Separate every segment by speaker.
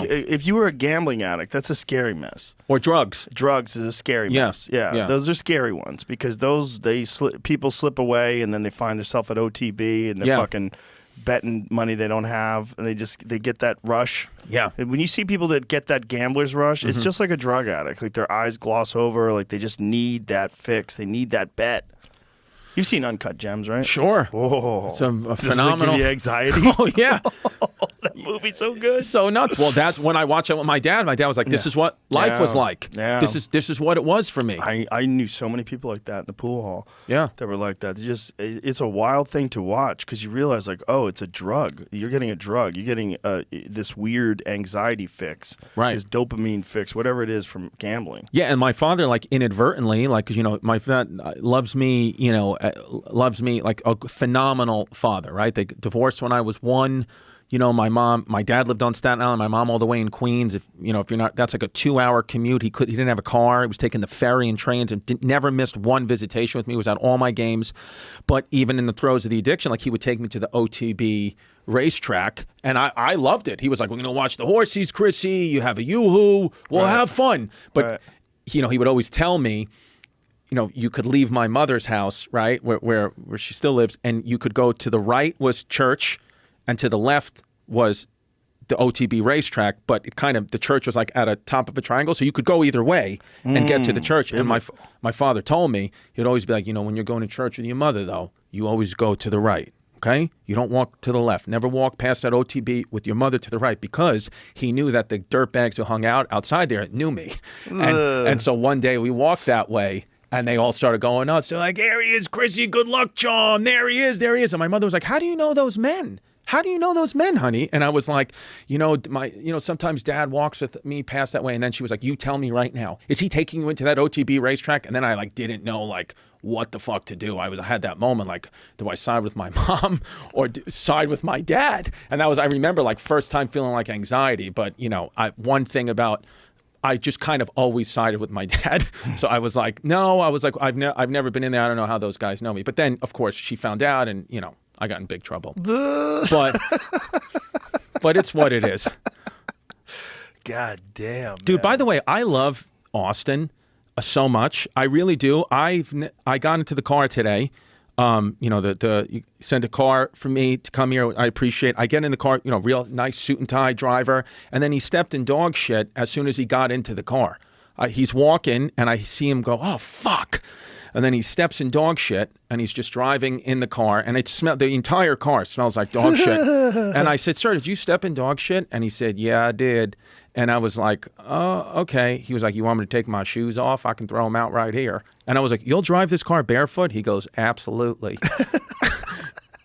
Speaker 1: if you were a gambling addict, that's a scary mess.
Speaker 2: Or drugs.
Speaker 1: Drugs is a scary mess. Yeah, those are scary ones because people slip away and then they find themselves at OTB and they're fucking betting money they don't have, and they get that rush.
Speaker 2: Yeah.
Speaker 1: And when you see people that get that gambler's rush, it's just like a drug addict. Like their eyes gloss over, like they just need that fix. They need that bet. You've seen Uncut Gems, right?
Speaker 2: Sure.
Speaker 1: Oh,
Speaker 2: it's a phenomenal.
Speaker 1: Does it give you anxiety?
Speaker 2: Oh yeah.
Speaker 1: That movie's so good.
Speaker 2: So nuts. Well, that's when I watched it with my dad. My dad was like, "This is what life was like.
Speaker 1: Yeah.
Speaker 2: This is what it was for me."
Speaker 1: I knew so many people like that in the pool hall.
Speaker 2: Yeah.
Speaker 1: That were like that. It's a wild thing to watch because you realize like, oh, it's a drug. You're getting a drug. You're getting this weird anxiety fix.
Speaker 2: Right.
Speaker 1: This dopamine fix, whatever it is from gambling.
Speaker 2: Yeah, and my father, like inadvertently, like, because, you know, my dad loves me, you know, like a phenomenal father, right? They divorced when I was 1. You know, my dad lived on Staten Island, my mom all the way in Queens. If you're not, that's like a 2-hour commute. He didn't have a car. He was taking the ferry and trains and never missed one visitation with me. He was at all my games. But even in the throes of the addiction, like he would take me to the OTB racetrack, and I loved it. He was like, "We're going to watch the horses, Chrissy. You have a yoo-hoo. We'll have fun." But, you know, he would always tell me, you know, you could leave my mother's house, right, where she still lives, and you could go to the right was church, and to the left was the OTB racetrack, but the church was like at a top of a triangle, so you could go either way and get to the church. And my father told me, he'd always be like, you know, when you're going to church with your mother, though, you always go to the right, okay? You don't walk to the left. Never walk past that OTB with your mother to the right, because he knew that the dirtbags who hung out outside there knew me. And so one day we walked that way, and they all started going nuts. They're like, "There he is, Chrissy. Good luck, John. There he is. There he is." And my mother was like, "How do you know those men? How do you know those men, honey?" And I was like, sometimes Dad walks with me past that way. And then she was like, "You tell me right now, is he taking you into that OTB racetrack?" And then I didn't know what the fuck to do. I had that moment like, do I side with my mom or side with my dad? And I remember first time feeling like anxiety. But one thing about, I just kind of always sided with my dad. So I was like, no, I've never been in there. I don't know how those guys know me. But then, of course, she found out, and I got in big trouble. But it's what it is.
Speaker 1: God damn,
Speaker 2: dude.
Speaker 1: Man.
Speaker 2: By the way, I love Austin so much. I really do. I got into the car today. You send a car for me to come here. I appreciate. I get in the car, real nice suit and tie driver, and then he stepped in dog shit as soon as he got into the car. He's walking, and I see him go, "Oh fuck." And then he steps in dog shit, and he's just driving in the car, and the entire car smells like dog shit. And I said, "Sir, did you step in dog shit?" And he said, "Yeah, I did." And I was like, "Oh, okay." He was like, "You want me to take my shoes off? I can throw them out right here." And I was like, "You'll drive this car barefoot?" He goes, "Absolutely."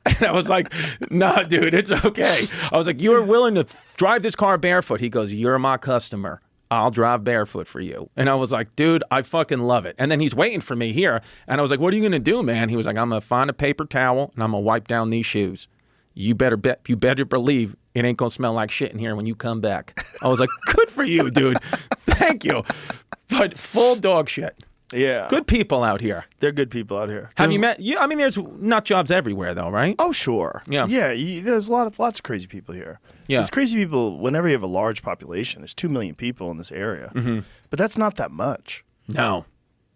Speaker 2: And I was like, "Nah, dude, it's okay." I was like, "You are willing to drive this car barefoot?" He goes, "You're my customer. I'll drive barefoot for you." And I was like, "Dude, I fucking love it." And then he's waiting for me here. And I was like, "What are you going to do, man?" He was like, "I'm going to find a paper towel and I'm going to wipe down these shoes. You better believe it ain't going to smell like shit in here when you come back." I was like, "Good for you, dude. Thank you." But full dog shit.
Speaker 1: Yeah.
Speaker 2: Good people out here.
Speaker 1: They're good people out here.
Speaker 2: Have you met? Yeah, I mean, there's nut jobs everywhere, though, right?
Speaker 1: Oh, sure.
Speaker 2: Yeah.
Speaker 1: Yeah. There's lots of crazy people here.
Speaker 2: Yeah.
Speaker 1: There's crazy people whenever you have a large population. There's 2 million people in this area. Mm-hmm. But that's not that much.
Speaker 2: No.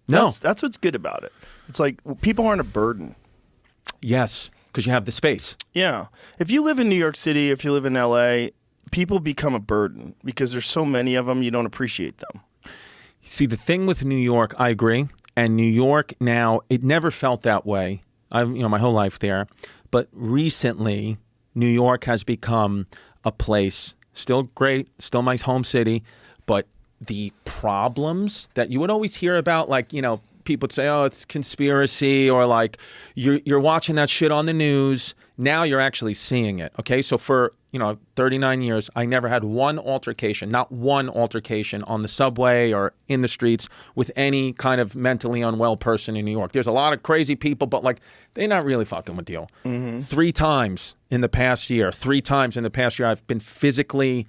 Speaker 1: That's what's good about it. It's like people aren't a burden.
Speaker 2: Yes, because you have the space.
Speaker 1: Yeah. If you live in New York City, if you live in L.A., people become a burden because there's so many of them, you don't appreciate them.
Speaker 2: See, the thing with New York, I agree. And New York now, it never felt that way. My whole life there. But recently, New York has become a place, still great, still my home city, but the problems that you would always hear about, people would say, "Oh, it's conspiracy," or you're watching that shit on the news. Now you're actually seeing it. Okay, so for 39 years, I never had not one altercation on the subway or in the streets with any kind of mentally unwell person in New York. There's a lot of crazy people, but they're not really fucking with you. Mm-hmm. 3 times in the past year, I've been physically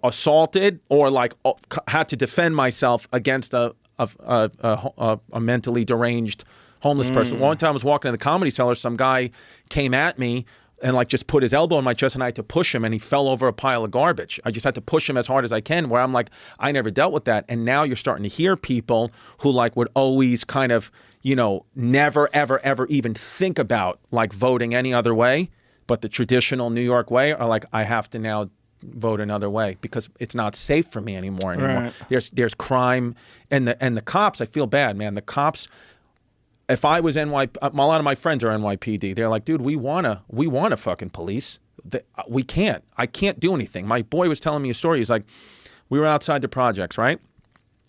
Speaker 2: assaulted or had to defend myself against a mentally deranged homeless person. One time I was walking in the Comedy Cellar, some guy came at me and like just put his elbow in my chest, and I had to push him, and he fell over a pile of garbage. I just had to push him as hard as I can, where I'm like, I never dealt with that. And now you're starting to hear people who like would always kind of, you know, never, ever, ever even think about like voting any other way, but the traditional New York way, are like, I have to now vote another way because it's not safe for me anymore.
Speaker 1: Right.
Speaker 2: There's crime, and the cops, I feel bad, man. The cops, if I was a lot of my friends are NYPD. They're like, dude, we wanna fucking police. We can't. I can't do anything. My boy was telling me a story. He's like, we were outside the projects, right?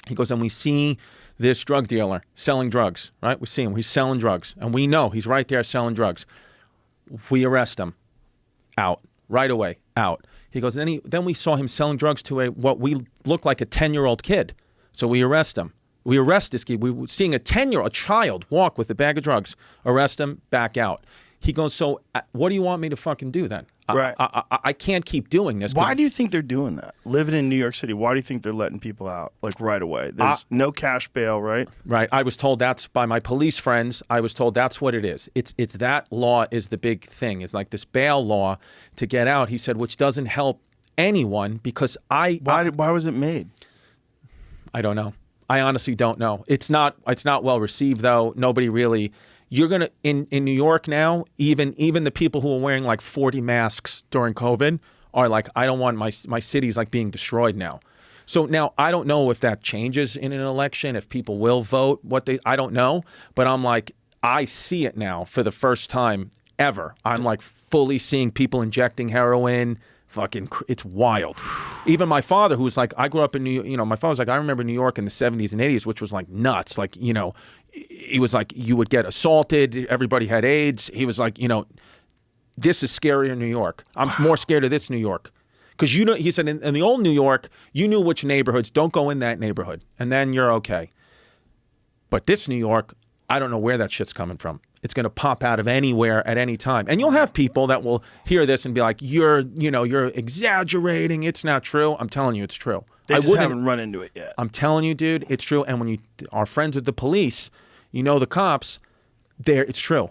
Speaker 2: He goes, and we see this drug dealer selling drugs, right? We see him. He's selling drugs, and we know he's right there selling drugs. We arrest him. Out. Right away. Out. He goes, then we saw him selling drugs to what we looked like a 10-year-old kid. So we arrest him. We arrest this kid. We were seeing a child walk with a bag of drugs. Arrest him, back out. He goes, so what do you want me to fucking do then?
Speaker 1: Right.
Speaker 2: I can't keep doing this.
Speaker 1: Why do you think they're doing that? Living in New York City, why do you think they're letting people out like right away? There's no cash bail, right?
Speaker 2: Right. I was told that's by my police friends. I was told that's what it is. It's that law is the big thing. It's like this bail law to get out. He said, which doesn't help anyone because why
Speaker 1: was it made?
Speaker 2: I don't know. I honestly don't know. It's not well received though. Nobody really. You're gonna in New York now. Even the people who are wearing like 40 masks during COVID are like, I don't want my city's like being destroyed now. So now I don't know if that changes in an election. If people will vote I don't know. But I'm like, I see it now for the first time ever. I'm like fully seeing people injecting heroin. Fucking, it's wild. Even my father, who's like, I grew up in New York, you know, my father's like, I remember New York in the 70s and 80s, which was like nuts. Like, you know, he was like, you would get assaulted. Everybody had AIDS. He was like, you know, this is scarier in New York. I'm more scared of this New York. Because, you know, he said in the old New York, you knew which neighborhoods, don't go in that neighborhood. And then you're okay. But this New York, I don't know where that shit's coming from. It's going to pop out of anywhere at any time. And you'll have people that will hear this and be like, you're exaggerating. It's not true. I'm telling you, it's true.
Speaker 1: They just haven't run into it yet.
Speaker 2: I'm telling you, dude, it's true. And when you are friends with the police, you know the cops, it's true.